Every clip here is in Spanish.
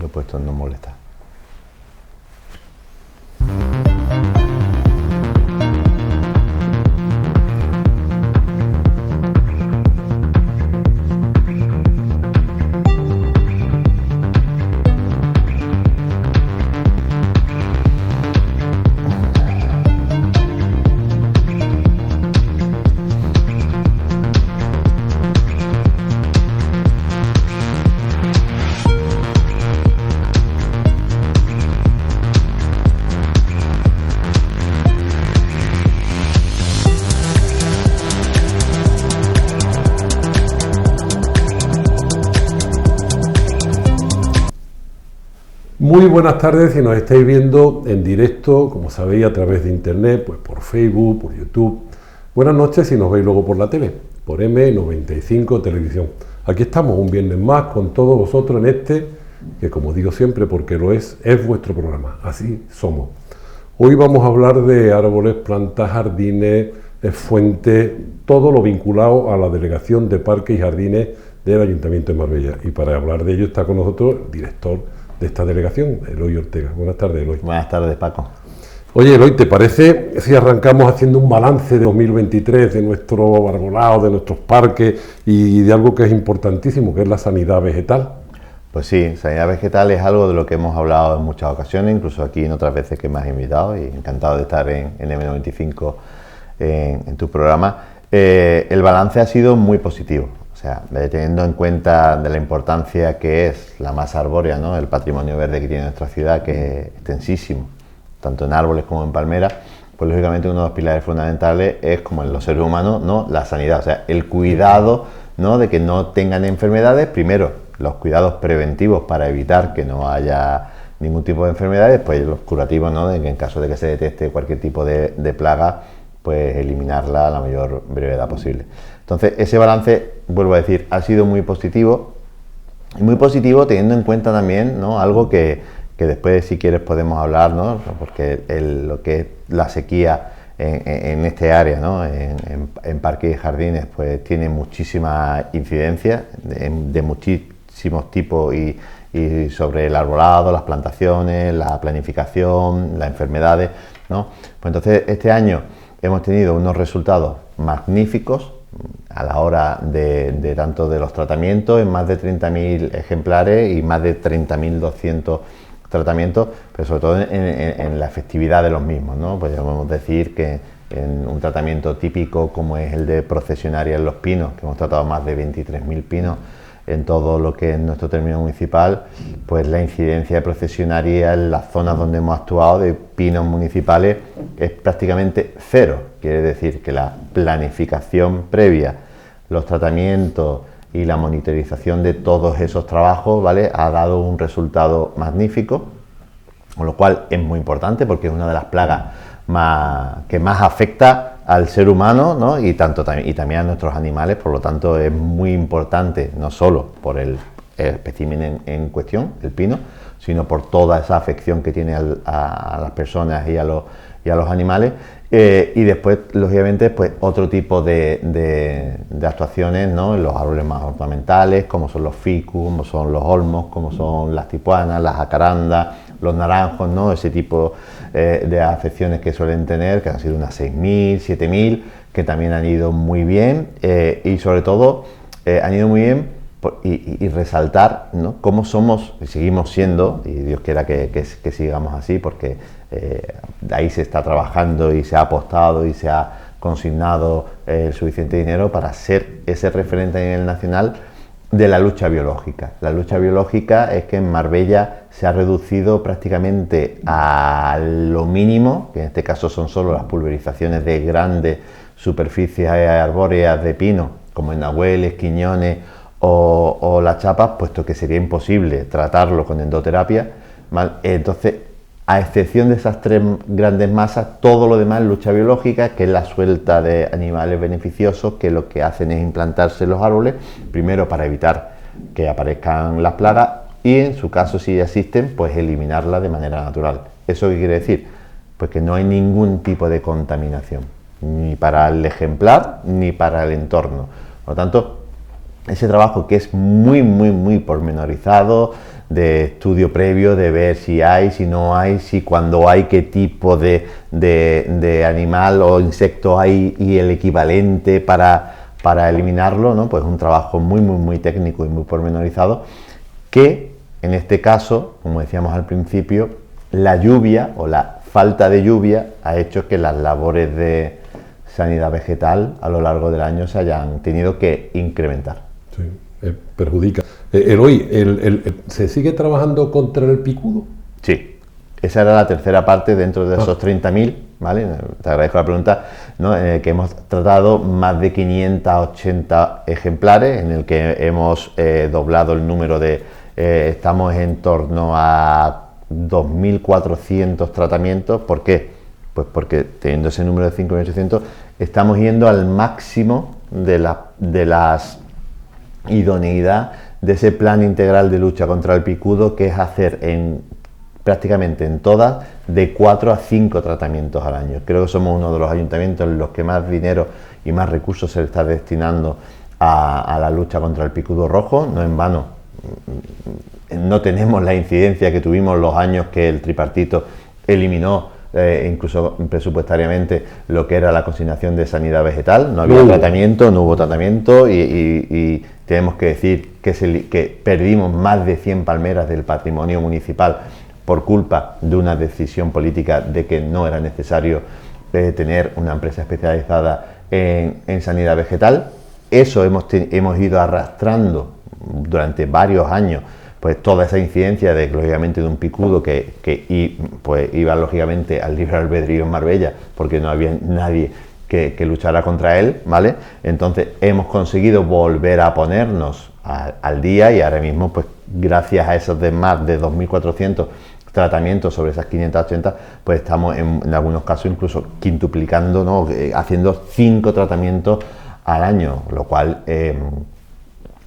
Lo he puesto en no molestar. Muy buenas tardes, si nos estáis viendo en directo, como sabéis, a través de internet, pues por Facebook, por YouTube. Buenas noches si nos veis luego por la tele, por M95 Televisión. Aquí estamos un viernes más con todos vosotros en este, que como digo siempre, porque lo es vuestro programa, así somos. Hoy vamos a hablar de árboles, plantas, jardines, fuentes, todo lo vinculado a la Delegación de Parques y Jardines del Ayuntamiento de Marbella. Y para hablar de ello está con nosotros el director de esta delegación, Eloy Ortega. Buenas tardes, Eloy. Buenas tardes, Paco. Oye, Eloy, ¿te parece si arrancamos haciendo un balance de 2023 de nuestro arbolado, de nuestros parques y de algo que es importantísimo, que es la sanidad vegetal? Pues sí, sanidad vegetal es algo de lo que hemos hablado en muchas ocasiones, incluso aquí en otras veces que me has invitado, y encantado de estar en M95 en tu programa. El balance ha sido muy positivo. O sea, teniendo en cuenta de la importancia que es la masa arbórea, ¿no? El patrimonio verde que tiene nuestra ciudad, que es extensísimo, tanto en árboles como en palmeras, pues lógicamente uno de los pilares fundamentales es, como en los seres humanos, ¿no? La sanidad, o sea, el cuidado, ¿no? De que no tengan enfermedades, primero los cuidados preventivos para evitar que no haya ningún tipo de enfermedades, pues los curativos, ¿no? De que en caso de que se detecte cualquier tipo de plaga, pues eliminarla a la mayor brevedad posible. Entonces, ese balance, vuelvo a decir, ha sido muy positivo, y muy positivo teniendo en cuenta también, ¿no? Algo que después, si quieres, podemos hablar, ¿no? Porque lo que es la sequía en este área, ¿no? En parques y jardines, pues tiene muchísima incidencia de muchísimos tipos y sobre el arbolado, las plantaciones, la planificación, las enfermedades, ¿no? Pues entonces, este año hemos tenido unos resultados magníficos a la hora de tanto de los tratamientos, en más de 30.000 ejemplares y más de 30.200 tratamientos, pero sobre todo en la efectividad de los mismos, ¿no? Podríamos decir que en un tratamiento típico como es el de procesionaria en los pinos, que hemos tratado más de 23.000 pinos en todo lo que es nuestro término municipal, pues la incidencia de procesionaria en las zonas donde hemos actuado de pinos municipales es prácticamente cero. Quiere decir que la planificación previa, los tratamientos y la monitorización de todos esos trabajos, ¿vale?, ha dado un resultado magnífico, con lo cual es muy importante porque es una de las plagas que más afecta al ser humano, ¿no? y también a nuestros animales. Por lo tanto, es muy importante, no solo por el espécimen en cuestión, el pino, sino por toda esa afección que tiene a las personas y a los animales. Y después, lógicamente, pues otro tipo de actuaciones, ¿no? En los árboles más ornamentales, como son los ficus, como son los olmos, como son las tipuanas, las jacarandas, los naranjos, ¿no? Ese tipo de afecciones que suelen tener, que han sido unas 6.000, 7.000, que también han ido muy bien, y sobre todo han ido muy bien y resaltar, ¿no?, cómo somos y seguimos siendo, y Dios quiera que sigamos así, porque ahí se está trabajando y se ha apostado y se ha consignado el suficiente dinero para ser ese referente a nivel nacional de la lucha biológica. La lucha biológica es que en Marbella se ha reducido prácticamente a lo mínimo, que en este caso son solo las pulverizaciones de grandes superficies arbóreas de pino, como en Nahueles, Quiñones o las chapas, puesto que sería imposible tratarlo con endoterapia, ¿vale? Entonces, a excepción de esas tres grandes masas, todo lo demás es lucha biológica, que es la suelta de animales beneficiosos, que lo que hacen es implantarse en los árboles, primero para evitar que aparezcan las plagas y, en su caso, si existen, pues eliminarlas de manera natural. ¿Eso qué quiere decir? Pues que no hay ningún tipo de contaminación, ni para el ejemplar ni para el entorno. Por lo tanto, ese trabajo que es muy pormenorizado, de estudio previo, de ver si hay, si no hay, si cuando hay, qué tipo de animal o insecto hay y el equivalente para eliminarlo, ¿no? Pues un trabajo muy técnico y muy pormenorizado, que en este caso, como decíamos al principio, la lluvia o la falta de lluvia ha hecho que las labores de sanidad vegetal a lo largo del año se hayan tenido que incrementar. Sí, perjudica. Eloy, ¿se sigue trabajando contra el picudo? Sí, esa era la tercera parte dentro de esos 30.000, ¿vale? Te agradezco la pregunta, ¿no? Que hemos tratado más de 580 ejemplares, en el que hemos doblado el número de... estamos en torno a 2.400 tratamientos. ¿Por qué? Pues porque teniendo ese número de 5.800 estamos yendo al máximo de las idoneidad de ese plan integral de lucha contra el picudo, que es hacer prácticamente en todas de 4 a 5 tratamientos al año. Creo que somos uno de los ayuntamientos en los que más dinero y más recursos se está destinando a la lucha contra el picudo rojo. No en vano, no tenemos la incidencia que tuvimos los años que el tripartito eliminó incluso presupuestariamente lo que era la consignación de sanidad vegetal. No había tratamiento, no hubo tratamiento y tenemos que decir que perdimos más de 100 palmeras del patrimonio municipal por culpa de una decisión política de que no era necesario tener una empresa especializada en sanidad vegetal. Eso hemos ido arrastrando durante varios años, pues toda esa incidencia lógicamente de un picudo pues iba lógicamente al libre albedrío en Marbella, porque no había nadie que luchara contra él, ¿vale? Entonces hemos conseguido volver a ponernos al día, y ahora mismo, pues gracias a esos más de 2.400 tratamientos sobre esas 580, pues estamos en algunos casos incluso quintuplicando, ¿no? Haciendo 5 tratamientos al año, lo cual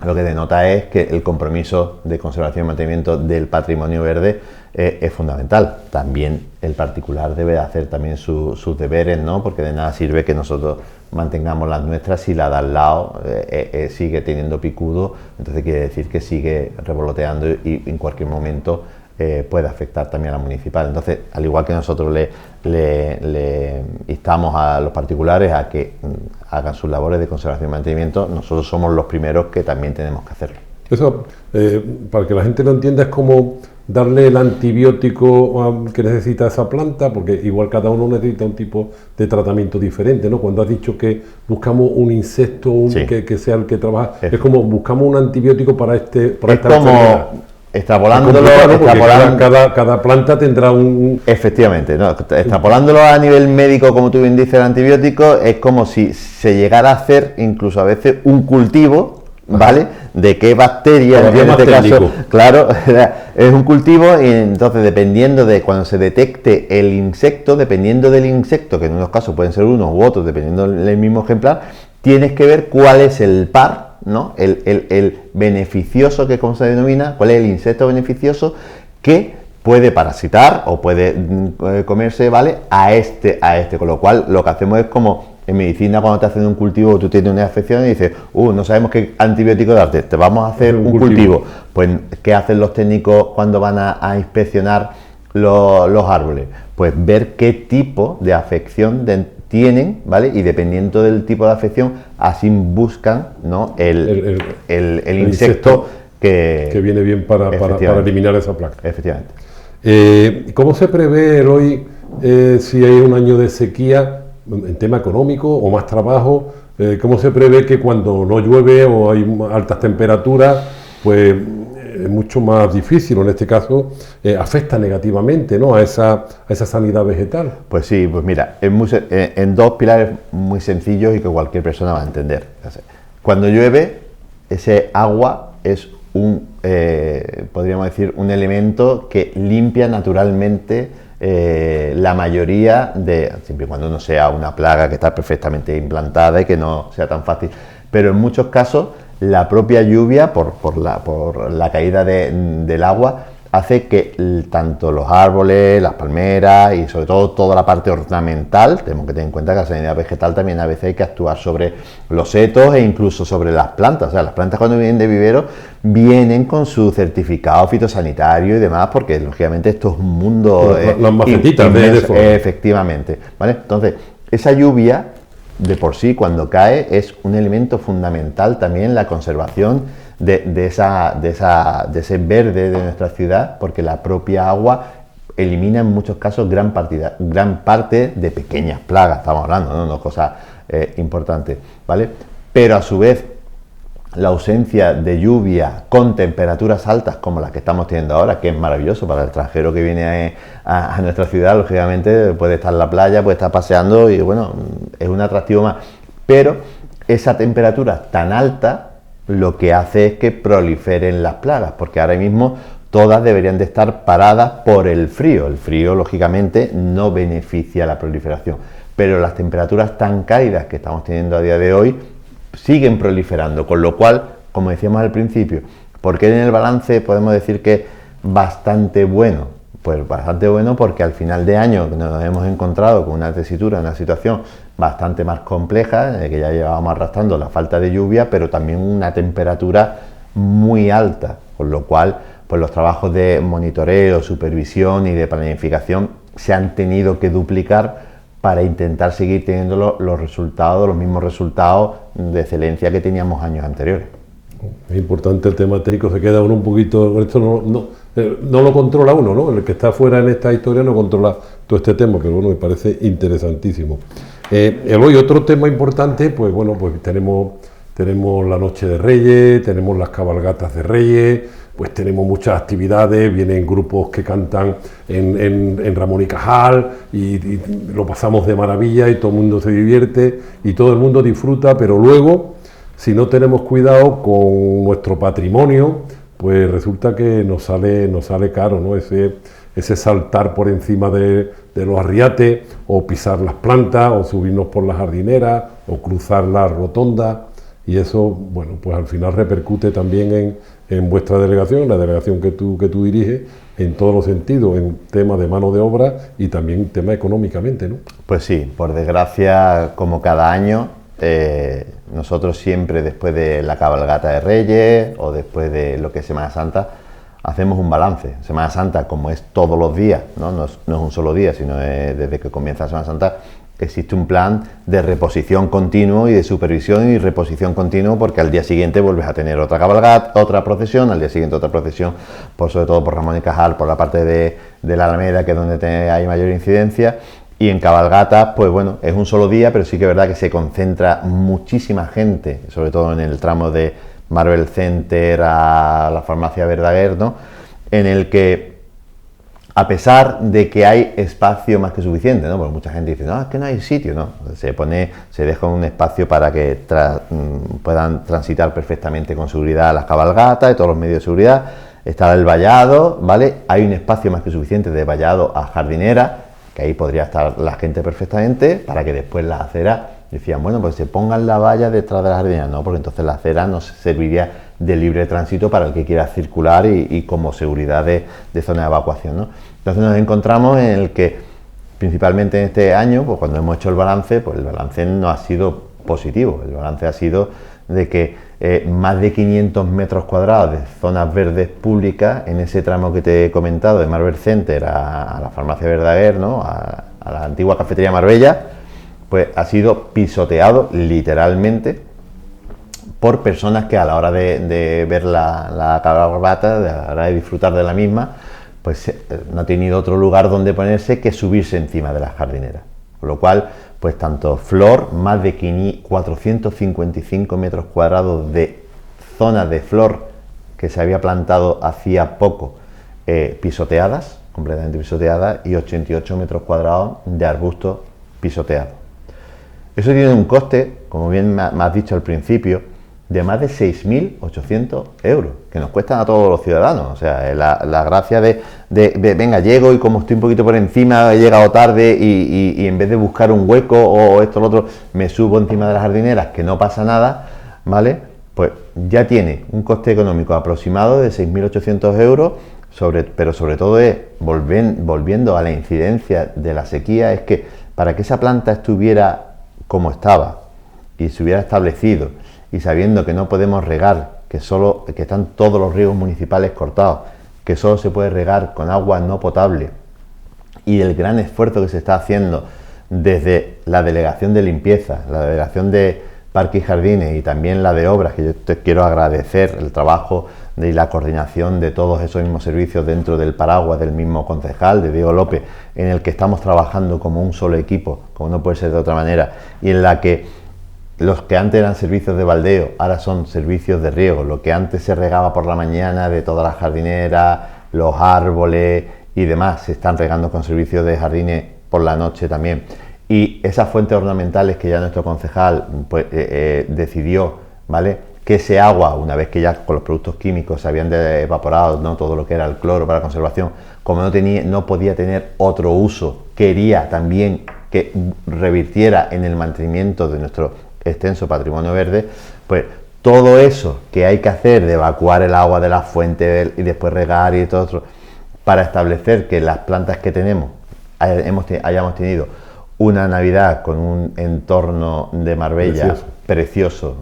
lo que denota es que el compromiso de conservación y mantenimiento del patrimonio verde es fundamental. También el particular debe hacer también sus deberes, ¿no? Porque de nada sirve que nosotros mantengamos las nuestras si la de al lado sigue teniendo picudo. Entonces quiere decir que sigue revoloteando y en cualquier momento puede afectar también a la municipal. Entonces, al igual que nosotros le instamos a los particulares a que hagan sus labores de conservación y mantenimiento, nosotros somos los primeros que también tenemos que hacerlo. Eso, para que la gente lo entienda, es como darle el antibiótico que necesita esa planta, porque igual cada uno necesita un tipo de tratamiento diferente, ¿no? Cuando has dicho que buscamos un insecto Sí. que sea el que trabaja, es como buscamos un antibiótico para esta enfermedad. Extrapolándolo, cada planta tendrá un... Efectivamente, ¿no? Extrapolándolo a nivel médico, como tú bien dices, el antibiótico es como si se llegara a hacer incluso a veces un cultivo, ¿vale? De qué bacteria, en este caso, claro, es un cultivo, y entonces dependiendo de cuando se detecte el insecto, dependiendo del insecto, que en unos casos pueden ser unos u otros, dependiendo del mismo ejemplar, tienes que ver cuál es el par, ¿no? El beneficioso, que como se denomina, cuál es el insecto beneficioso que puede parasitar o puede comerse, ¿vale? A este, con lo cual lo que hacemos es como en medicina, cuando te hacen un cultivo, tú tienes una afección y dices, no sabemos qué antibiótico darte, te vamos a hacer un cultivo. Pues, ¿qué hacen los técnicos cuando van a inspeccionar los árboles? Pues ver qué tipo de afección tienen, ¿vale? Y dependiendo del tipo de afección, así buscan, ¿no? el insecto que viene bien para eliminar esa plaga. Efectivamente. ¿Cómo se prevé hoy si hay un año de sequía en tema económico o más trabajo? ¿Cómo se prevé que cuando no llueve o hay altas temperaturas, pues es mucho más difícil, o en este caso afecta negativamente, ¿no? a esa sanidad vegetal? Pues sí, pues mira, en 2 pilares muy sencillos y que cualquier persona va a entender. Cuando llueve, ese agua es podríamos decir, un elemento que limpia naturalmente la mayoría siempre y cuando no sea una plaga que está perfectamente implantada y que no sea tan fácil, pero en muchos casos la propia lluvia, por la caída del agua, hace que tanto los árboles, las palmeras y sobre todo toda la parte ornamental, tenemos que tener en cuenta que la sanidad vegetal también a veces hay que actuar sobre los setos e incluso sobre las plantas. O sea, las plantas cuando vienen de vivero vienen con su certificado fitosanitario y demás, porque lógicamente esto es un mundo... las macetitas de efectivamente, ¿vale? Entonces, esa lluvia de por sí cuando cae es un elemento fundamental también en la conservación de ese verde de nuestra ciudad, porque la propia agua elimina en muchos casos gran parte de pequeñas plagas, estamos hablando, no cosas importantes, ¿vale? Pero a su vez la ausencia de lluvia con temperaturas altas como las que estamos teniendo ahora, que es maravilloso para el extranjero que viene a nuestra ciudad, lógicamente puede estar en la playa, puede estar paseando y bueno, es un atractivo más, pero esa temperatura tan alta lo que hace es que proliferen las plagas, porque ahora mismo todas deberían de estar paradas por el frío. El frío, lógicamente, no beneficia la proliferación, pero las temperaturas tan cálidas que estamos teniendo a día de hoy siguen proliferando, con lo cual, como decíamos al principio, ¿por qué en el balance podemos decir que es bastante bueno? Pues bastante bueno porque al final de año nos hemos encontrado con una tesitura, una situación bastante más compleja, que ya llevábamos arrastrando la falta de lluvia, pero también una temperatura muy alta, con lo cual pues los trabajos de monitoreo, supervisión y de planificación se han tenido que duplicar para intentar seguir teniendo los mismos resultados de excelencia que teníamos años anteriores. Es importante el tema técnico, se queda uno un poquito, esto no lo controla uno, ¿no? El que está fuera en esta historia no controla todo este tema, pero bueno, me parece interesantísimo. Hoy otro tema importante, pues bueno, pues tenemos la Noche de Reyes, tenemos las cabalgatas de Reyes, pues tenemos muchas actividades, vienen grupos que cantan en Ramón y Cajal y lo pasamos de maravilla y todo el mundo se divierte y todo el mundo disfruta, pero luego, si no tenemos cuidado con nuestro patrimonio, pues resulta que nos sale caro, ¿no? Ese saltar por encima de los arriates, o pisar las plantas, o subirnos por las jardineras, o cruzar la rotonda, y eso, bueno, pues al final repercute también en vuestra delegación, la delegación que tú diriges, en todos los sentidos, en temas de mano de obra y también tema económicamente, ¿no? Pues sí, por desgracia, como cada año, nosotros siempre después de la cabalgata de Reyes o después de lo que es Semana Santa hacemos un balance. Semana Santa, como es todos los días, no es un solo día, sino desde que comienza Semana Santa, existe un plan de reposición continuo y de supervisión y reposición continuo, porque al día siguiente vuelves a tener otra cabalgata, otra procesión, al día siguiente otra procesión, sobre todo por Ramón y Cajal, por la parte de la Alameda, que es donde hay mayor incidencia. Y en cabalgatas, pues bueno, es un solo día, pero sí que es verdad que se concentra muchísima gente, sobre todo en el tramo de Marvel Center a la farmacia Verdaguer, ¿no? En el que, a pesar de que hay espacio más que suficiente, ¿no? Porque mucha gente dice, no, es que no hay sitio, ¿no? Se deja un espacio para que puedan transitar perfectamente con seguridad las cabalgatas y todos los medios de seguridad. Está el vallado, ¿vale? Hay un espacio más que suficiente de vallado a jardinera, que ahí podría estar la gente perfectamente, para que después las aceras decían, bueno, pues se pongan la valla detrás de la jardinera, no, porque entonces la acera nos serviría de libre tránsito para el que quiera circular y como seguridad de zona de evacuación, ¿no? Entonces nos encontramos en el que, principalmente en este año, pues cuando hemos hecho el balance, pues el balance no ha sido positivo, el balance ha sido de que más de 500 metros cuadrados de zonas verdes públicas en ese tramo que te he comentado, de Marvel Center a la farmacia Verdaguer, ¿no? a la antigua cafetería Marbella, pues ha sido pisoteado literalmente por personas que a la hora de ver la cabalgata, a la hora de disfrutar de la misma, pues no ha tenido otro lugar donde ponerse que subirse encima de las jardineras. Con lo cual, pues tanto flor, más de 455 metros cuadrados de zonas de flor que se había plantado hacía poco, pisoteadas, completamente pisoteadas, y 88 metros cuadrados de arbustos pisoteados. Eso tiene un coste, como bien me has dicho al principio, de más de 6.800 euros, que nos cuestan a todos los ciudadanos. O sea, la gracia de venga, llego y como estoy un poquito por encima, he llegado tarde y en vez de buscar un hueco o esto o lo otro, me subo encima de las jardineras, que no pasa nada, ¿vale? Pues ya tiene un coste económico aproximado de 6.800 euros pero sobre todo es, volviendo a la incidencia de la sequía, es que para que esa planta estuviera como estaba y se hubiera establecido, y sabiendo que no podemos regar, que están todos los riegos municipales cortados, que solo se puede regar con agua no potable, y el gran esfuerzo que se está haciendo desde la Delegación de Limpieza, la Delegación de Parques y Jardines y también la de Obras, que yo te quiero agradecer el trabajo y la coordinación de todos esos mismos servicios dentro del paraguas del mismo concejal, de Diego López, en el que estamos trabajando como un solo equipo, como no puede ser de otra manera, y en la que los que antes eran servicios de baldeo, ahora son servicios de riego. Lo que antes se regaba por la mañana de todas las jardineras, los árboles y demás, se están regando con servicios de jardines por la noche también. Y esas fuentes ornamentales que ya nuestro concejal pues, decidió, ¿vale?, que ese agua, una vez que ya con los productos químicos se habían evaporado, ¿no?, todo lo que era el cloro para la conservación, como no podía tener otro uso, quería también que revirtiera en el mantenimiento de nuestro extenso patrimonio verde, pues todo eso que hay que hacer de evacuar el agua de la fuente y después regar y todo otro, para establecer que las plantas que tenemos hayamos tenido una Navidad con un entorno de Marbella precioso,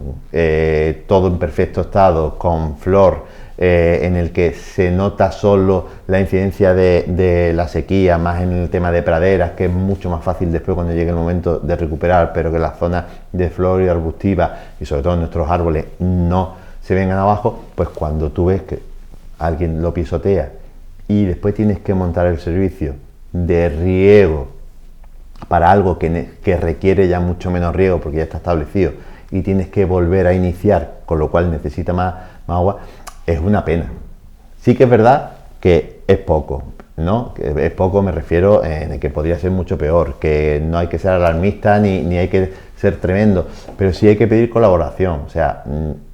todo en perfecto estado, con flor, en el que se nota solo la incidencia de la sequía, más en el tema de praderas, que es mucho más fácil después cuando llegue el momento de recuperar, pero que las zonas de flor y arbustiva y sobre todo nuestros árboles no se vengan abajo, pues cuando tú ves que alguien lo pisotea y después tienes que montar el servicio de riego para algo que requiere ya mucho menos riego porque ya está establecido y tienes que volver a iniciar, con lo cual necesita más agua, es una pena. Sí que es verdad que es poco, ¿no? Que es poco, me refiero en que podría ser mucho peor, que no hay que ser alarmista ni hay que ser tremendo, pero sí hay que pedir colaboración. O sea,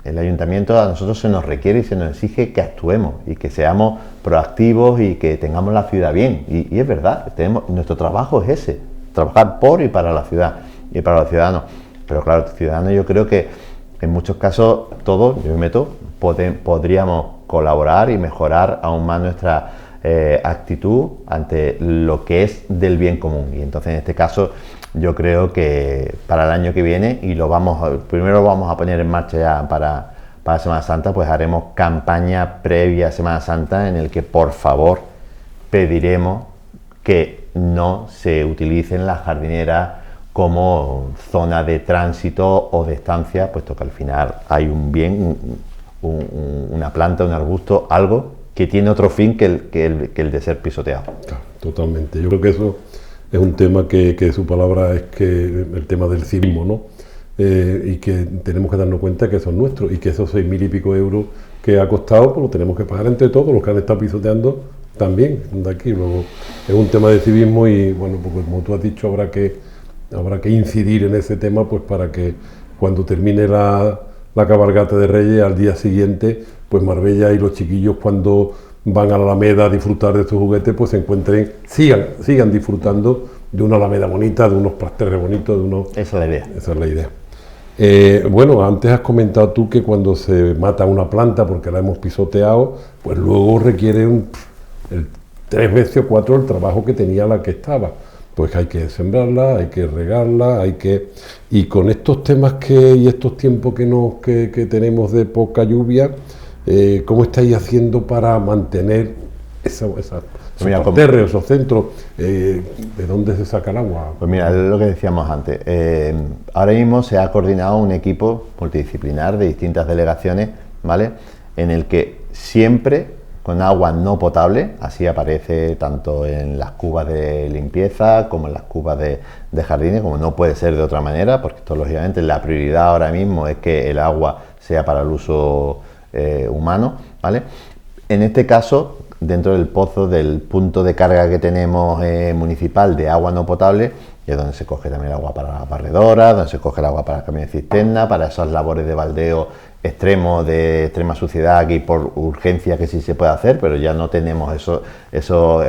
el ayuntamiento a nosotros se nos requiere y se nos exige que actuemos y que seamos proactivos y que tengamos la ciudad bien. Y es verdad, nuestro trabajo es ese, trabajar por y para la ciudad y para los ciudadanos. Pero claro, los ciudadanos, yo creo que en muchos casos todos, yo me meto, podríamos colaborar y mejorar aún más nuestra actitud ante lo que es del bien común. Y entonces en este caso yo creo que para el año que viene, y primero lo vamos a poner en marcha ya para Semana Santa, pues haremos campaña previa a Semana Santa en el que por favor pediremos que no se utilicen las jardineras como zona de tránsito o de estancia, puesto que al final hay un bien, una planta, un arbusto, algo que tiene otro fin que el de ser pisoteado. Claro, totalmente. Yo creo que eso es un tema que su palabra es que el tema del civismo, ¿no? Y que tenemos que darnos cuenta que eso es nuestro y que esos 6.000 y pico euros que ha costado, pues lo tenemos que pagar entre todos los que han estado pisoteando también de aquí. Luego es un tema de civismo y bueno, pues como tú has dicho, habrá que incidir en ese tema, pues para que cuando termine la cabalgata de Reyes, al día siguiente, pues Marbella y los chiquillos cuando van a la Alameda a disfrutar de estos juguetes, pues se encuentren, sigan disfrutando de una Alameda bonita, de unos pasteles bonitos, Esa es la idea. Esa es la idea. Bueno, antes has comentado tú que cuando se mata una planta porque la hemos pisoteado, pues luego requiere el 3 veces o 4 el trabajo que tenía la que estaba. Pues hay que sembrarla, hay que regarla, y con estos temas y estos tiempos que tenemos de poca lluvia, ¿cómo estáis haciendo para mantener esos parterres, esos centros? ¿De dónde se saca el agua? Pues mira, es lo que decíamos antes. Ahora mismo se ha coordinado un equipo multidisciplinar de distintas delegaciones, ¿vale?, en el que siempre con agua no potable, así aparece tanto en las cubas de limpieza como en las cubas de jardines, como no puede ser de otra manera, porque esto lógicamente la prioridad ahora mismo es que el agua sea para el uso humano, ¿vale? En este caso, dentro del pozo, del punto de carga que tenemos municipal de agua no potable, es donde se coge también el agua para las barredoras, donde se coge el agua para el camión de cisterna, para esas labores de baldeo extremo, de extrema suciedad, aquí por urgencia que sí se puede hacer, pero ya no tenemos esos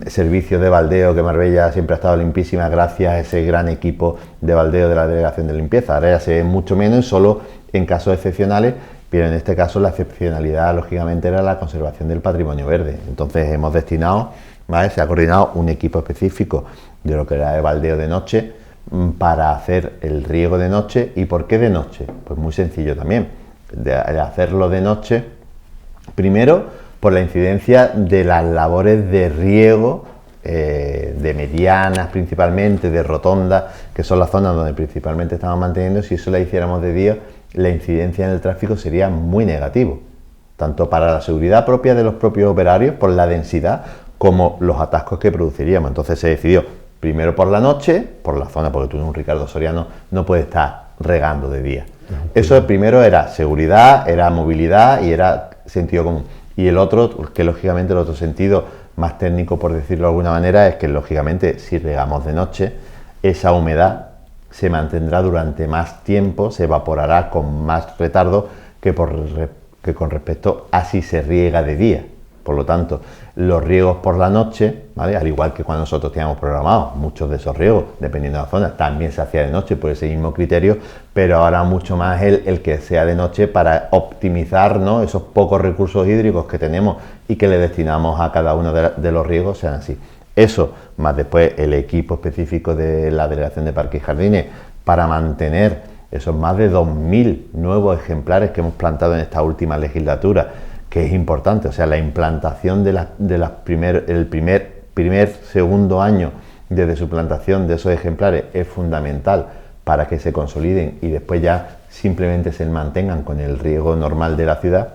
servicios de baldeo, que Marbella siempre ha estado limpísima gracias a ese gran equipo de baldeo de la Delegación de Limpieza. Ahora ya se ve mucho menos, solo en casos excepcionales, pero en este caso la excepcionalidad, lógicamente, era la conservación del patrimonio verde. Entonces hemos destinado, ¿vale?, se ha coordinado un equipo específico de lo que era el baldeo de noche para hacer el riego de noche. ¿Y por qué de noche? Pues muy sencillo también, de hacerlo de noche, primero por la incidencia de las labores de riego, de medianas principalmente, de rotondas, que son las zonas donde principalmente estamos manteniendo. Si eso la hiciéramos de día, la incidencia en el tráfico sería muy negativo, tanto para la seguridad propia de los propios operarios, por la densidad, como los atascos que produciríamos. Entonces se decidió primero por la noche, por la zona, porque tú, un Ricardo Soriano, no puede estar regando de día. Eso primero era seguridad, era movilidad y era sentido común. Y el otro, que lógicamente el otro sentido más técnico, por decirlo de alguna manera, es que lógicamente si regamos de noche, esa humedad se mantendrá durante más tiempo, se evaporará con más retardo que con respecto a si se riega de día. Por lo tanto, los riegos por la noche, ¿vale?, al igual que cuando nosotros teníamos programados, muchos de esos riegos, dependiendo de la zona, también se hacía de noche por ese mismo criterio, pero ahora mucho más el que sea de noche para optimizar, ¿no?, esos pocos recursos hídricos que tenemos y que le destinamos a cada uno de los riegos, sean así. Eso, más después el equipo específico de la Delegación de Parques y Jardines para mantener esos más de 2.000 nuevos ejemplares que hemos plantado en esta última legislatura, que es importante. O sea, la implantación el primer, segundo año desde su plantación de esos ejemplares es fundamental para que se consoliden y después ya simplemente se mantengan con el riego normal de la ciudad.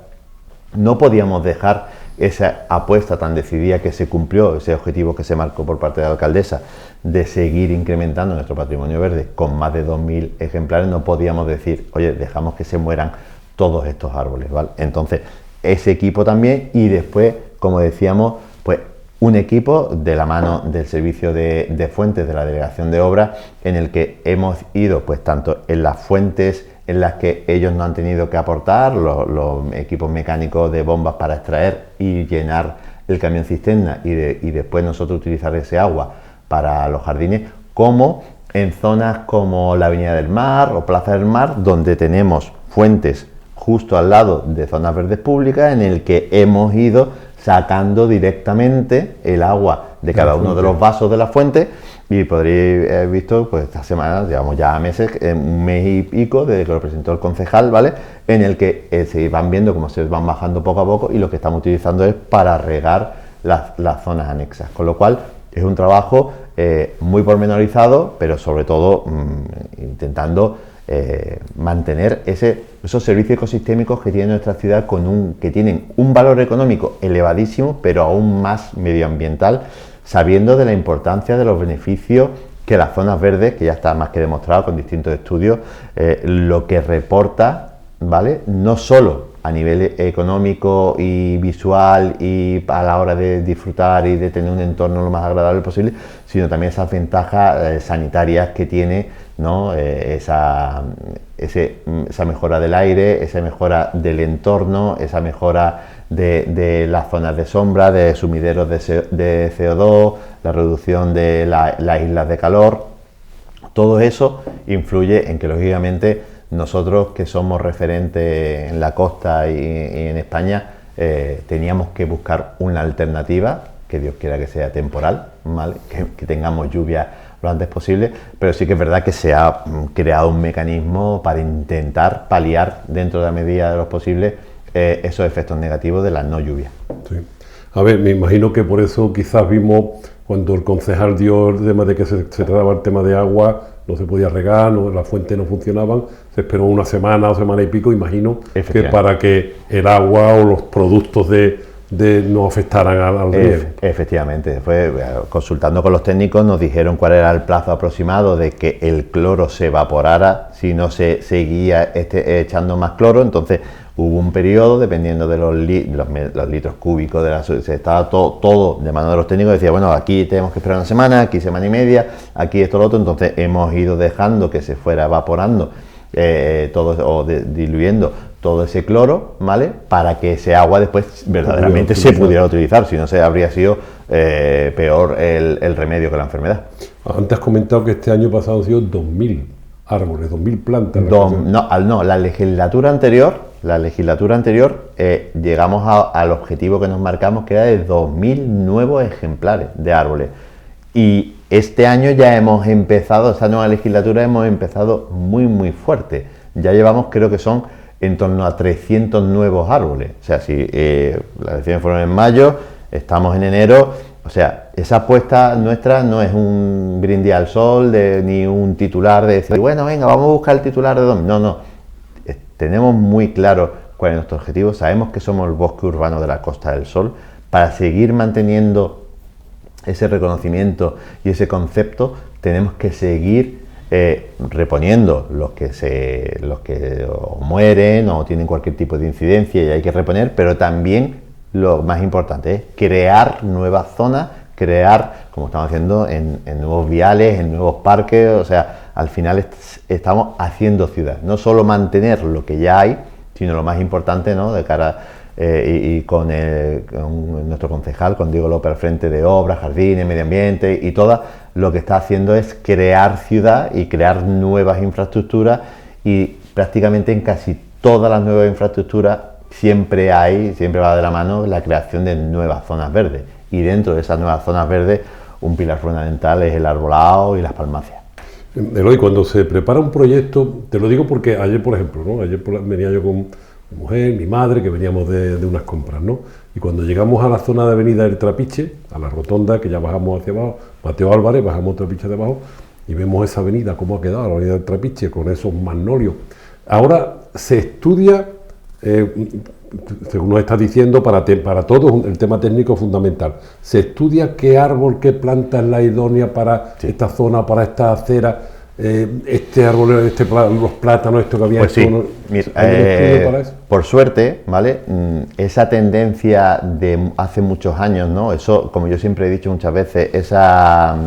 No podíamos dejar esa apuesta tan decidida que se cumplió, ese objetivo que se marcó por parte de la alcaldesa de seguir incrementando nuestro patrimonio verde con más de 2.000 ejemplares. No podíamos decir, oye, dejamos que se mueran todos estos árboles, ¿vale? Entonces, ese equipo también, y después, como decíamos, pues un equipo de la mano del servicio de fuentes de la Delegación de Obras, en el que hemos ido pues tanto en las fuentes en las que ellos no han tenido que aportar, los equipos mecánicos de bombas para extraer y llenar el camión cisterna y después nosotros utilizar ese agua para los jardines, como en zonas como la Avenida del Mar o Plaza del Mar, donde tenemos fuentes justo al lado de zonas verdes públicas, en el que hemos ido sacando directamente el agua de cada uno de los vasos de la fuente. Y podréis haber visto, pues esta semana, llevamos ya meses, un mes y pico desde que lo presentó el concejal, ¿vale?, en el que se van viendo cómo se van bajando poco a poco, y lo que estamos utilizando es para regar las zonas anexas, con lo cual es un trabajo muy pormenorizado, pero sobre todo intentando mantener esos servicios ecosistémicos que tiene nuestra ciudad, que tienen un valor económico elevadísimo, pero aún más medioambiental, sabiendo de la importancia de los beneficios que las zonas verdes, que ya está más que demostrado con distintos estudios, lo que reporta, ¿vale?, no solo a nivel económico y visual y a la hora de disfrutar y de tener un entorno lo más agradable posible, sino también esas ventajas sanitarias que tiene, ¿no?, esa mejora del aire, esa mejora del entorno, esa mejora de las zonas de sombra, de sumideros de CO2, la reducción de las islas de calor. Todo eso influye en que, lógicamente, nosotros, que somos referentes en la costa y en España, teníamos que buscar una alternativa, que Dios quiera que sea temporal, ¿vale?, que tengamos lluvia lo antes posible, pero sí que es verdad que se ha creado un mecanismo para intentar paliar, dentro de la medida de lo posible, esos efectos negativos de la no lluvia. Sí. A ver, me imagino que por eso quizás vimos, cuando el concejal dio el tema de que se trataba el tema de agua, no se podía regar, las fuentes no funcionaban, se esperó una semana o semana y pico, imagino, que para que el agua o los productos no afectaran al riego. Efectivamente, después, consultando con los técnicos, nos dijeron cuál era el plazo aproximado de que el cloro se evaporara si no se seguía echando más cloro. Entonces hubo un periodo, dependiendo de los litros cúbicos, se estaba todo de mano de los técnicos. Decía, bueno, aquí tenemos que esperar una semana, aquí semana y media, aquí esto, lo otro. Entonces hemos ido dejando que se fuera evaporando diluyendo todo ese cloro, ¿vale?, para que ese agua después verdaderamente se pudiera utilizar, si no habría sido peor el remedio que la enfermedad. Antes has comentado que este año pasado han sido 2.000 árboles, 2.000 plantas. La legislatura anterior la legislatura anterior llegamos al objetivo que nos marcamos, que era de 2.000 nuevos ejemplares de árboles. Y este año ya hemos empezado, esta nueva legislatura hemos empezado muy fuerte. Ya llevamos, creo que son en torno a 300 nuevos árboles. O sea, si las elecciones fueron en mayo, estamos en enero. O sea, esa apuesta nuestra no es un brindis al sol, ni un titular de decir, bueno, venga, vamos a buscar el titular de 2000. No. Tenemos muy claro cuál es nuestro objetivo. Sabemos que somos el bosque urbano de la Costa del Sol. Para seguir manteniendo ese reconocimiento y ese concepto, tenemos que seguir reponiendo los que mueren o tienen cualquier tipo de incidencia y hay que reponer, pero también lo más importante es crear nuevas zonas, crear, como estamos haciendo, en nuevos viales, en nuevos parques. O sea, al final estamos haciendo ciudad, no solo mantener lo que ya hay, sino lo más importante, ¿no?, de cara y con nuestro concejal, con Diego López al frente de obras, jardines, medio ambiente y todo, lo que está haciendo es crear ciudad y crear nuevas infraestructuras, y prácticamente en casi todas las nuevas infraestructuras siempre va de la mano la creación de nuevas zonas verdes, y dentro de esas nuevas zonas verdes un pilar fundamental es el arbolado y las palmacias. Eloy, cuando se prepara un proyecto, te lo digo porque ayer, por ejemplo, ¿no?, venía yo con mi mujer, mi madre, que veníamos de unas compras, ¿no? Y cuando llegamos a la zona de Avenida del Trapiche, a la rotonda, que ya bajamos hacia abajo, Mateo Álvarez, bajamos Trapiche de abajo, y vemos esa avenida, cómo ha quedado la Avenida del Trapiche, con esos magnolios. Ahora se estudia, según nos estás diciendo, para todos el tema técnico es fundamental. Se estudia qué árbol, qué planta es la idónea para esta zona, para esta acera. Este árbol, los plátanos, esto que había. Pues sí, por suerte, ¿vale? Esa tendencia de hace muchos años, ¿no? Eso, como yo siempre he dicho muchas veces, esa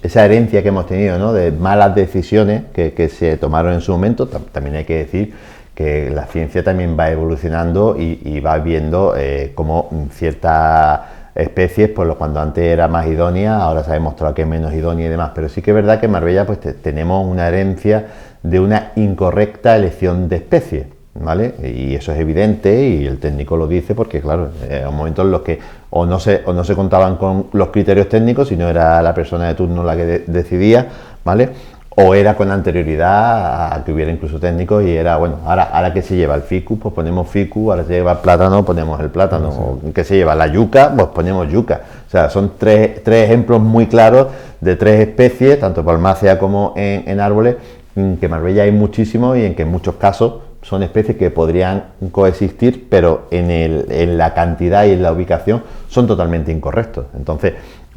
herencia que hemos tenido, ¿no?, de malas decisiones que se tomaron en su momento. También hay que decir que la ciencia también va evolucionando y va viendo cómo ciertas especies, pues cuando antes era más idónea, ahora se ha demostrado que es menos idónea y demás. Pero sí que es verdad que en Marbella pues tenemos una herencia de una incorrecta elección de especies, ¿vale? Y eso es evidente, y el técnico lo dice, porque claro, hay momentos en los que o no se contaban con los criterios técnicos, sino era la persona de turno la que decidía, ¿vale? O era con anterioridad a que hubiera incluso técnicos, y era, bueno, ahora que se lleva el ficus, pues ponemos ficus, ahora se lleva el plátano, ponemos el plátano, o que se lleva la yuca, pues ponemos yuca. O sea, son tres ejemplos muy claros de tres especies, tanto palmácea como en árboles, que en Marbella hay muchísimos, y en que en muchos casos son especies que podrían coexistir, pero en la cantidad y en la ubicación son totalmente incorrectos. Entonces,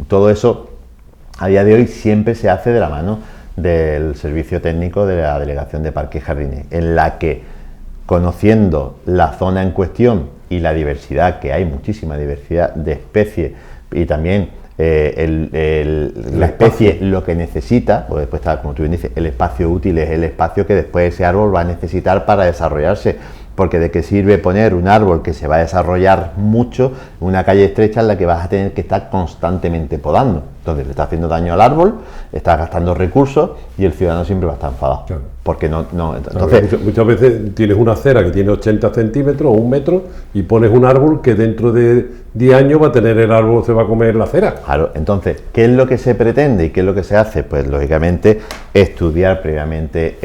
todo eso a día de hoy siempre se hace de la mano del servicio técnico de la Delegación de Parques y Jardines, en la que, conociendo la zona en cuestión y la diversidad, que hay muchísima diversidad de especies, y también la especie lo que necesita, pues después está, como tú bien dices, el espacio útil es el espacio que después ese árbol va a necesitar para desarrollarse, porque de qué sirve poner un árbol que se va a desarrollar mucho en una calle estrecha en la que vas a tener que estar constantemente podando. Entonces le está haciendo daño al árbol, estás gastando recursos, y el ciudadano siempre va a estar enfadado. Claro. Porque entonces, muchas veces tienes una acera que tiene 80 centímetros o 1 metro, y pones un árbol que dentro de 10 años va a tener el árbol, se va a comer la acera. Claro, entonces, ¿qué es lo que se pretende y qué es lo que se hace? Pues lógicamente estudiar previamente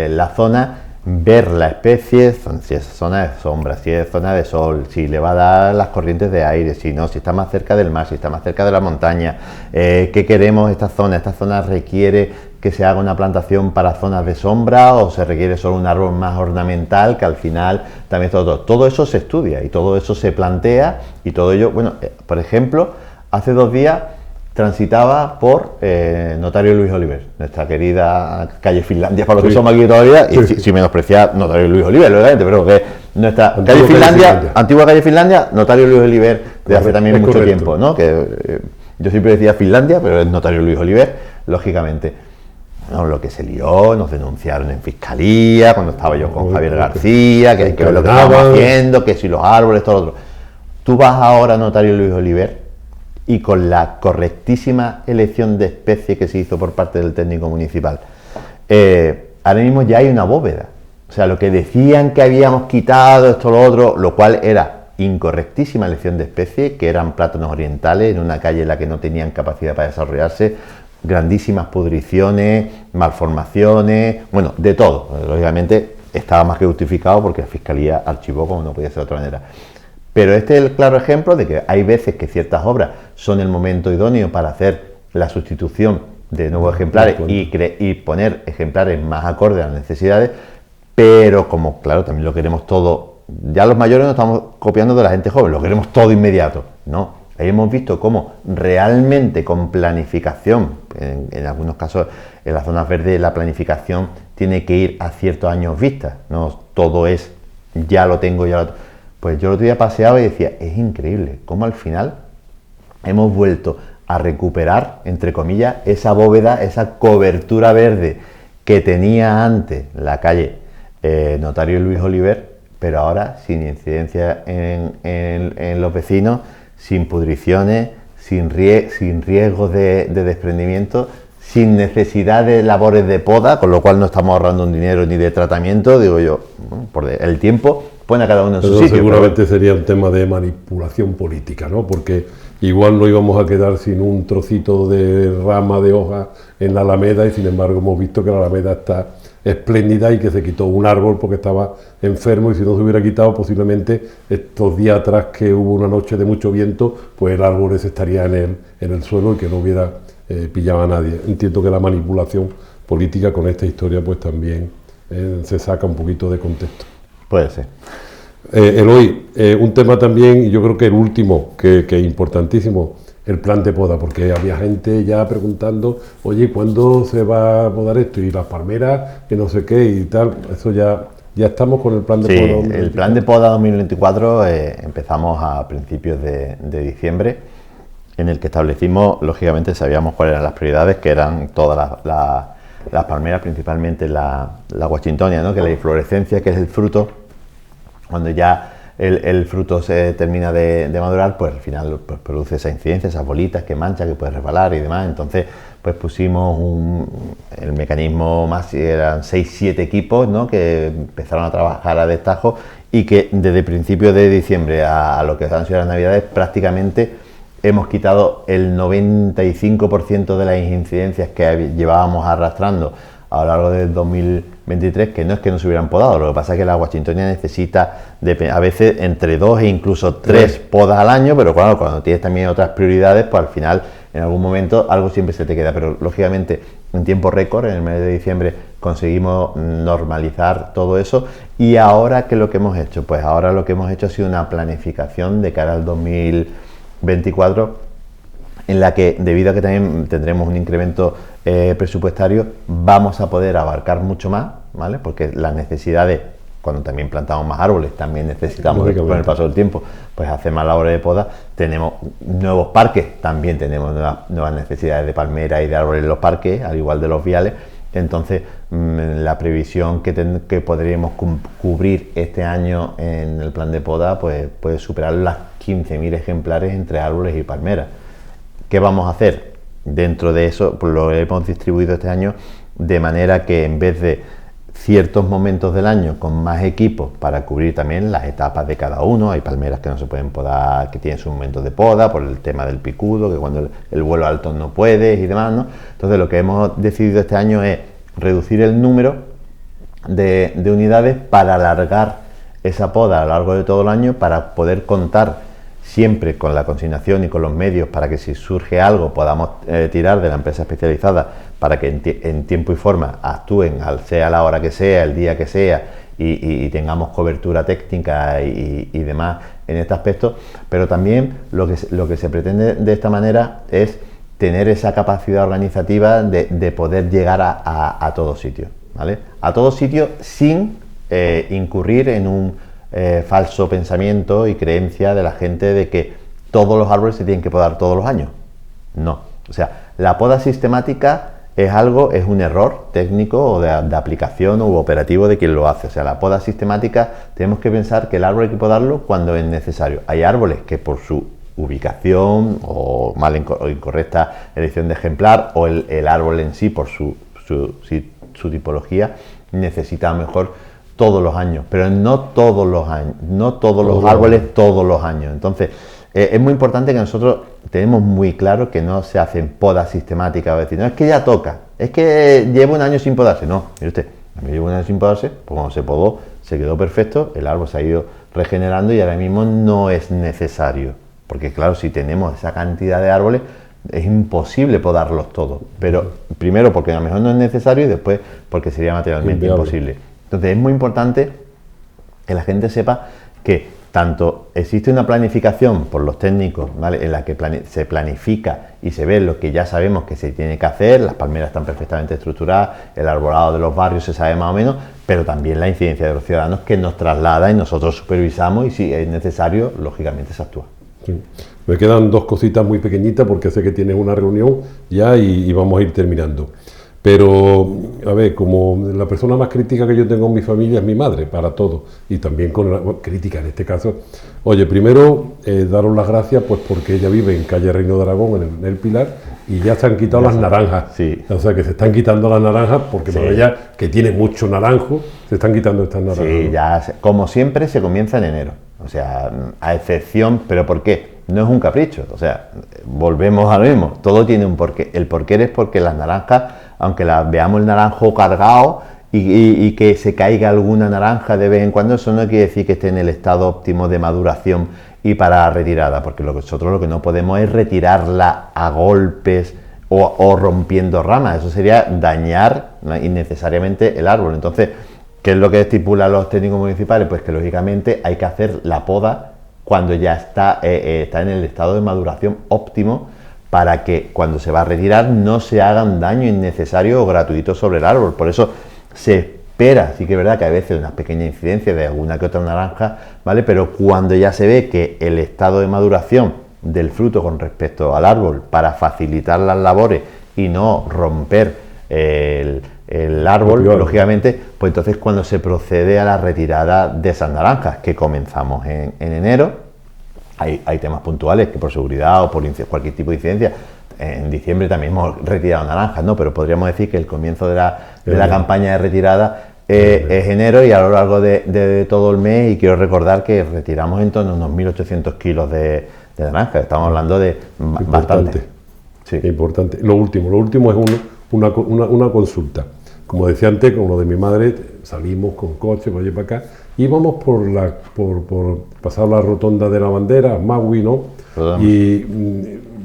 la zona, ver la especie, si es zona de sombra, si es zona de sol, si le va a dar las corrientes de aire, si no, si está más cerca del mar, si está más cerca de la montaña, qué queremos esta zona requiere que se haga una plantación para zonas de sombra, o se requiere solo un árbol más ornamental, que al final también todo eso se estudia y todo eso se plantea, y todo ello, bueno, por ejemplo, hace 2 días transitaba por Notario Luis Oliver, nuestra querida calle Finlandia, para los que somos aquí todavía, y sin menospreciar Notario Luis Oliver, lógicamente, pero que nuestra calle Finlandia, antigua calle Finlandia, Notario Luis Oliver, de hace también mucho tiempo, ¿no? Que yo siempre decía Finlandia, pero es Notario Luis Oliver, lógicamente. No, lo que se lió, nos denunciaron en fiscalía, cuando estaba yo con Javier García, que hay que ver lo que estábamos haciendo, que si los árboles, todo lo otro. Tú vas ahora a Notario Luis Oliver, y con la correctísima elección de especie que se hizo por parte del técnico municipal, ahora mismo ya hay una bóveda O sea, lo que decían que habíamos quitado, esto, lo otro, lo cual era incorrectísima elección de especie, que eran plátanos orientales en una calle en la que no tenían capacidad para desarrollarse, grandísimas pudriciones, malformaciones, bueno, de todo. Lógicamente estaba más que justificado porque la Fiscalía archivó como no podía ser de otra manera. Pero este es el claro ejemplo de que hay veces que ciertas obras son el momento idóneo para hacer la sustitución de nuevos ejemplares y poner ejemplares más acordes a las necesidades, pero como, claro, también lo queremos todo, ya los mayores no estamos copiando de la gente joven, lo queremos todo inmediato, ¿no? Ahí hemos visto cómo realmente con planificación, en algunos casos en las zonas verdes la planificación tiene que ir a ciertos años vista, no todo es ya lo tengo, ya lo tengo. Pues yo el otro día paseaba y decía, es increíble cómo al final hemos vuelto a recuperar, entre comillas, esa bóveda, esa cobertura verde que tenía antes la calle Notario Luis Oliver, pero ahora sin incidencia en los vecinos, sin pudriciones, sin riesgos de desprendimiento, sin necesidad de labores de poda, con lo cual no estamos ahorrando un dinero ni de tratamiento, digo yo, por el tiempo, pone a cada uno en su sitio. Seguramente sería un tema de manipulación política, ¿no? Porque igual no íbamos a quedar sin un trocito de rama de hoja en la Alameda y sin embargo hemos visto que la Alameda está espléndida y que se quitó un árbol porque estaba enfermo y si no se hubiera quitado posiblemente estos días atrás que hubo una noche de mucho viento, pues el árbol ese estaría en el suelo y que no hubiera pillado a nadie. Entiendo que la manipulación política con esta historia pues también se saca un poquito de contexto. Puede ser. Eloy, un tema también, y yo creo que el último, que es importantísimo, el plan de poda, porque había gente ya preguntando, oye, ¿cuándo se va a podar esto? Y las palmeras, que no sé qué y tal, eso ya estamos con el plan de poda 2024. El plan de poda 2024 empezamos a principios de diciembre, en el que establecimos, lógicamente sabíamos cuáles eran las prioridades, que eran todas las palmeras, principalmente la Washingtonia, ¿no? Que la inflorescencia, que es el fruto, cuando ya el fruto se termina de madurar, pues al final pues, produce esa incidencia, esas bolitas que mancha, que puede resbalar y demás. Entonces, pues pusimos el mecanismo más, eran 6-7 equipos, ¿no? Que empezaron a trabajar a destajo y que desde principios de diciembre a lo que han sido las navidades prácticamente hemos quitado el 95% de las incidencias que llevábamos arrastrando a lo largo del 2023, que no es que no se hubieran podado, lo que pasa es que la Washingtonia necesita a veces entre 2 e incluso 3 podas al año, pero claro, cuando tienes también otras prioridades, pues al final en algún momento algo siempre se te queda, pero lógicamente en tiempo récord, en el mes de diciembre conseguimos normalizar todo eso. Y ahora, ¿qué es lo que hemos hecho? Pues ahora lo que hemos hecho ha sido una planificación de cara al 2024, en la que, debido a que también tendremos un incremento presupuestario, vamos a poder abarcar mucho más, ¿vale? Porque las necesidades, cuando también plantamos más árboles, también necesitamos, con el paso del tiempo, pues hacer más labores de poda. Tenemos nuevos parques, también tenemos nuevas necesidades de palmeras y de árboles en los parques, al igual de los viales. Entonces, la previsión que podríamos cubrir este año en el plan de poda, pues puede superar las 15.000 ejemplares entre árboles y palmeras. ¿Qué vamos a hacer? Dentro de eso, pues lo hemos distribuido este año de manera que en vez de ciertos momentos del año con más equipos para cubrir también las etapas de cada uno, hay palmeras que no se pueden podar, que tienen sus momentos de poda por el tema del picudo, que cuando el vuelo alto no puedes y demás, ¿no? Entonces lo que hemos decidido este año es reducir el número de unidades para alargar esa poda a lo largo de todo el año, para poder contar siempre con la consignación y con los medios para que si surge algo podamos tirar de la empresa especializada para que en tiempo y forma actúen, sea la hora que sea, el día que sea, y tengamos cobertura técnica y demás en este aspecto. Pero también lo que se pretende de esta manera es tener esa capacidad organizativa de poder llegar a todos sitios, ¿vale? A todos sitios sin incurrir en un falso pensamiento y creencia de la gente de que todos los árboles se tienen que podar todos los años. No, o sea, la poda sistemática es un error técnico o de aplicación u operativo de quien lo hace. O sea, la poda sistemática tenemos que pensar que el árbol hay que podarlo cuando es necesario. Hay árboles que por su ubicación o o incorrecta elección de ejemplar, o el árbol en sí por su tipología necesita mejor todos los años, pero no todos los años, no todos los árboles todos los años. Entonces, es muy importante que nosotros tenemos muy claro que no se hacen podas sistemáticas, o decir, no, es que ya toca, es que llevo un año sin podarse. No, mire usted, me llevo un año sin podarse, pues cuando se podó, se quedó perfecto, el árbol se ha ido regenerando y ahora mismo no es necesario, porque claro, si tenemos esa cantidad de árboles, es imposible podarlos todos, pero primero porque a lo mejor no es necesario y después porque sería materialmente imposible. Entonces es muy importante que la gente sepa que tanto existe una planificación por los técnicos, ¿vale?, en la que se planifica y se ve lo que ya sabemos que se tiene que hacer, las palmeras están perfectamente estructuradas, el arbolado de los barrios se sabe más o menos, pero también la incidencia de los ciudadanos que nos traslada y nosotros supervisamos y si es necesario, lógicamente se actúa. Sí. Me quedan dos cositas muy pequeñitas porque sé que tienes una reunión ya y vamos a ir terminando. Pero, a ver, como la persona más crítica que yo tengo en mi familia es mi madre, para todo, y también con la crítica en este caso. Oye, primero, daros las gracias pues porque ella vive en calle Reino de Aragón, en el Pilar, y ya se han quitado las naranjas. Sí. O sea, que se están quitando las naranjas porque para ella, que tiene mucho naranjo, se están quitando estas naranjas. Sí, ya, como siempre, se comienza en enero. O sea, a excepción, ¿pero por qué? No es un capricho, o sea, volvemos a lo mismo, todo tiene un porqué. El porqué es porque las naranjas, aunque las veamos el naranjo cargado y que se caiga alguna naranja de vez en cuando, eso no quiere decir que esté en el estado óptimo de maduración y para retirada, porque nosotros lo que no podemos es retirarla a golpes o rompiendo ramas, eso sería dañar innecesariamente el árbol. Entonces, ¿qué es lo que estipulan los técnicos municipales? Pues que lógicamente hay que hacer la poda cuando ya está en el estado de maduración óptimo, para que cuando se va a retirar no se hagan daño innecesario o gratuito sobre el árbol. Por eso se espera, sí que es verdad que a veces una pequeña incidencia de alguna que otra naranja, ¿vale? Pero cuando ya se ve que el estado de maduración del fruto con respecto al árbol, para facilitar las labores y no romper el árbol, lógicamente, pues entonces cuando se procede a la retirada de esas naranjas, que comenzamos en enero. Hay temas puntuales que por seguridad o por cualquier tipo de incidencia, en diciembre también hemos retirado naranjas, ¿no? Pero podríamos decir que el comienzo de la campaña de retirada es enero y a lo largo de todo el mes, y quiero recordar que retiramos en torno a unos 1.800 kilos de naranjas, estamos hablando de bastante. Sí. Importante. Lo último es una consulta. Como decía antes, con lo de mi madre, salimos con coche para allá para acá, íbamos por pasar la rotonda de la bandera, Magui, ¿no? Y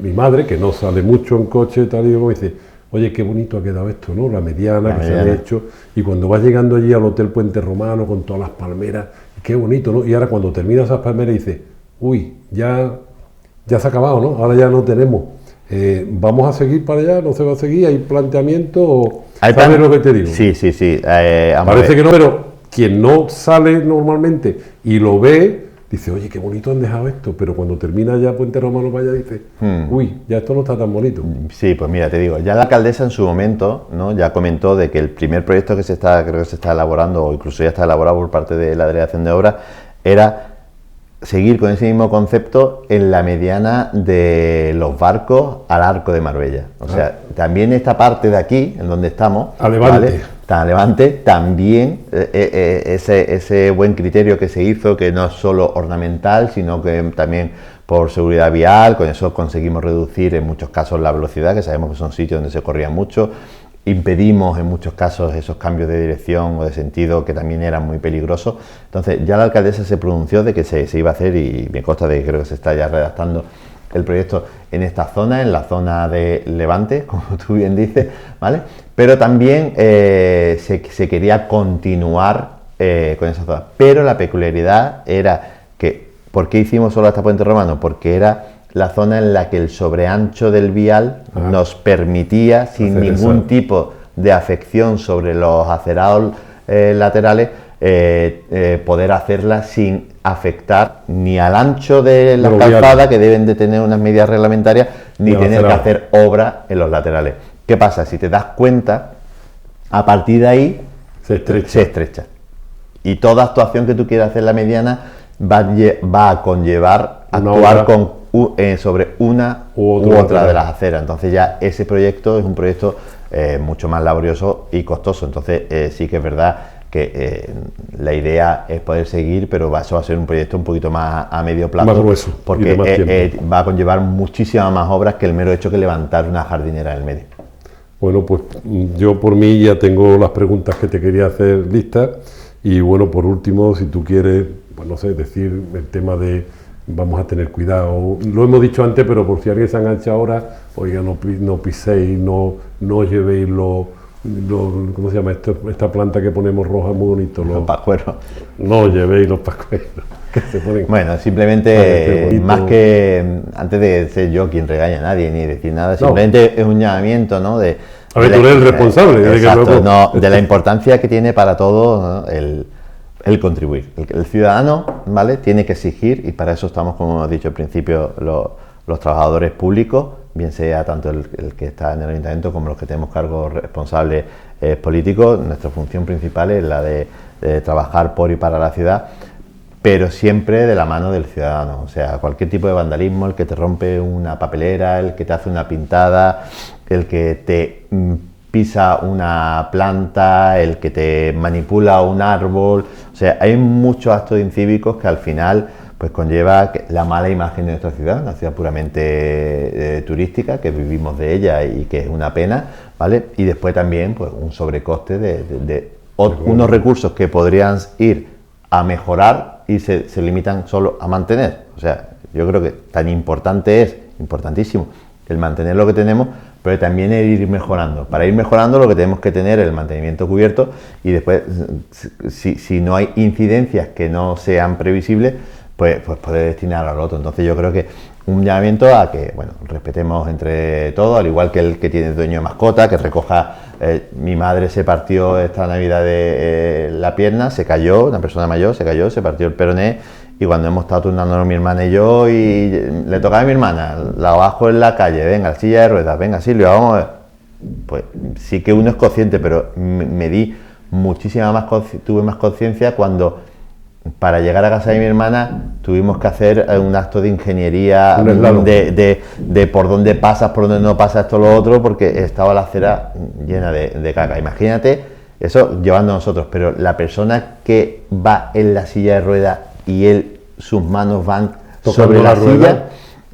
mi madre, que no sale mucho en coche, tal, y me dice, oye, qué bonito ha quedado esto, ¿no? La mediana que se ha hecho, y cuando vas llegando allí al Hotel Puente Romano con todas las palmeras, qué bonito, ¿no? Y ahora cuando termina esas palmeras dice, uy, ya se ha acabado, ¿no? Ahora ya no tenemos. ¿Vamos a seguir para allá? ¿No se va a seguir? ¿Hay planteamiento? ¿Sabes lo que te digo? Sí. Parece que no, pero quien no sale normalmente y lo ve, dice, oye, qué bonito han dejado esto, pero cuando termina ya Puente Romano para allá dice, uy, ya esto no está tan bonito. Sí, pues mira, te digo, ya la alcaldesa en su momento, ¿no?, ya comentó de que el primer proyecto que creo que se está elaborando, o incluso ya está elaborado por parte de la Delegación de Obras, era seguir con ese mismo concepto en la mediana de los barcos al Arco de Marbella. O sea, también esta parte de aquí, en donde estamos, a Levante, ¿vale?, a Levante, también ese buen criterio que se hizo, que no es solo ornamental, sino que también por seguridad vial, con eso conseguimos reducir en muchos casos la velocidad, que sabemos que son sitios donde se corría mucho. Impedimos en muchos casos esos cambios de dirección o de sentido que también eran muy peligrosos. Entonces ya la alcaldesa se pronunció de que se iba a hacer, y me consta de que creo que se está ya redactando el proyecto en esta zona, en la zona de Levante, como tú bien dices, ¿vale? Pero también se quería continuar con esa zona. Pero la peculiaridad era que, ¿por qué hicimos solo hasta Puente Romano? Porque era la zona en la que el sobreancho del vial nos permitía, sin ningún tipo de afección sobre los acerados laterales, poder hacerla sin afectar ni al ancho de la calzada, que deben de tener unas medidas reglamentarias, ni tener que hacer obra en los laterales. ¿Qué pasa? Si te das cuenta, a partir de ahí se estrecha. Y toda actuación que tú quieras hacer en la mediana va a conllevar actuar sobre una u otra de las aceras. Entonces ya ese proyecto es un proyecto mucho más laborioso y costoso. Entonces sí que es verdad la idea es poder seguir, pero eso va a ser un proyecto un poquito más a medio plazo, más grueso, porque va a conllevar muchísimas más obras que el mero hecho que levantar una jardinera en el medio. Bueno, pues yo por mí ya tengo las preguntas que te quería hacer listas, y bueno, por último, si tú quieres, pues no sé, decir el tema de vamos a tener cuidado, lo hemos dicho antes, pero por si alguien se engancha ahora, oiga, no piséis, no llevéis ¿cómo se llama esta planta que ponemos roja muy bonito? Los pascueros. No llevéis los pascueros. Que se ponen... Bueno, simplemente, más que antes de ser yo quien regaña a nadie ni decir nada, simplemente es un llamamiento, ¿no? A ver, tú eres el responsable. Exacto, de la importancia que tiene para todos, ¿no? el contribuir. El ciudadano, ¿vale?, tiene que exigir, y para eso estamos, como hemos dicho al principio, los trabajadores públicos, bien sea tanto el que está en el ayuntamiento como los que tenemos cargos responsables políticos. Nuestra función principal es la de trabajar por y para la ciudad, pero siempre de la mano del ciudadano. O sea, cualquier tipo de vandalismo, el que te rompe una papelera, el que te hace una pintada, el que te pisa una planta, el que te manipula un árbol. O sea, hay muchos actos incívicos que al final pues conlleva la mala imagen de nuestra ciudad, una ciudad puramente turística, que vivimos de ella y que es una pena, ¿vale? Y después también pues un sobrecoste de unos recursos que podrían ir a mejorar y se limitan solo a mantener. O sea, yo creo que tan importante es, importantísimo, el mantener lo que tenemos, pero también el ir mejorando. Para ir mejorando lo que tenemos que tener es el mantenimiento cubierto, y después, si no hay incidencias que no sean previsibles, pues poder destinar al otro. Entonces yo creo que un llamamiento a que, bueno, respetemos entre todos, al igual que el que tiene dueño de mascota, que recoja. Mi madre se partió esta Navidad de la pierna, se cayó, una persona mayor se cayó, se partió el peroné, y cuando hemos estado turnándonos mi hermana y yo, y le tocaba a mi hermana, la bajo en la calle, venga, silla de ruedas, venga Silvia, vamos a ver. Pues sí que uno es consciente, pero me di tuve más conciencia cuando, para llegar a casa de mi hermana, tuvimos que hacer un acto de ingeniería de por dónde pasas, por dónde no pasas, esto, lo otro, porque estaba la acera llena de caca. Imagínate eso llevando a nosotros, pero la persona que va en la silla de ruedas y sus manos van sobre la silla,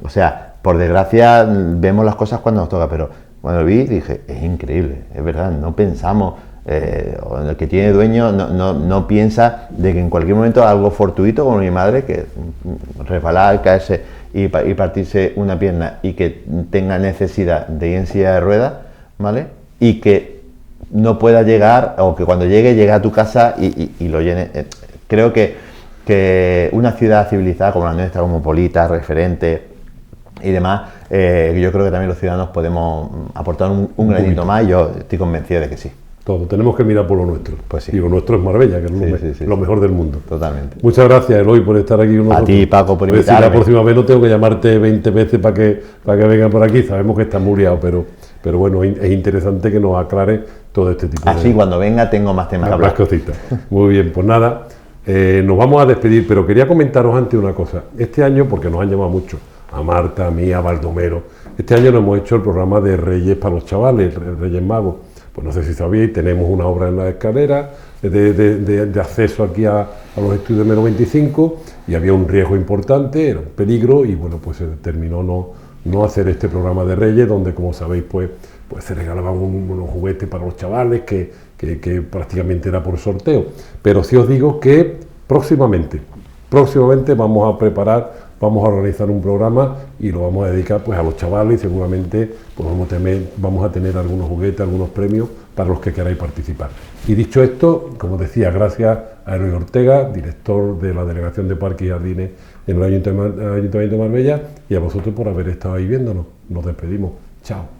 o sea, por desgracia vemos las cosas cuando nos toca, pero cuando lo vi dije, es increíble, es verdad, no pensamos. El que tiene dueño no piensa de que en cualquier momento algo fortuito, como mi madre, que resbalar, caerse y partirse una pierna, y que tenga necesidad de ir en silla de ruedas, ¿vale?, y que no pueda llegar, o que cuando llegue a tu casa y lo llene. Creo que una ciudad civilizada como la nuestra, cosmopolita, referente y demás, yo creo que también los ciudadanos podemos aportar un granito más, y yo estoy convencido de que sí. Todo, tenemos que mirar por lo nuestro. Pues sí. Y lo nuestro es Marbella, que es lo mejor del mundo. Totalmente. Muchas gracias, Eloy, por estar aquí con nosotros. A ti, Paco, por invitarme. La próxima vez no tengo que llamarte 20 veces para que vengan por aquí. Sabemos que estás muy liado, pero bueno, es interesante que nos aclare todo este tipo de... Así, cuando venga tengo más temas. Más cositas. Muy bien, pues nada, nos vamos a despedir, pero quería comentaros antes una cosa. Este año, porque nos han llamado mucho, a Marta, a mí, a Baldomero, este año nos hemos hecho el programa de Reyes para los chavales, Reyes Magos. Pues no sé si sabíais, tenemos una obra en la escalera de acceso aquí a los estudios de M95, y había un riesgo importante, era un peligro, y bueno, pues se determinó no hacer este programa de Reyes, donde, como sabéis, pues se regalaban unos juguetes para los chavales que prácticamente era por sorteo. Pero sí os digo que próximamente vamos a organizar un programa y lo vamos a dedicar pues a los chavales, y seguramente pues vamos a tener algunos juguetes, algunos premios para los que queráis participar. Y dicho esto, como decía, gracias a Eloy Ortega, director de la Delegación de Parques y Jardines en el Ayuntamiento de Marbella, y a vosotros por haber estado ahí viéndonos. Nos despedimos. Chao.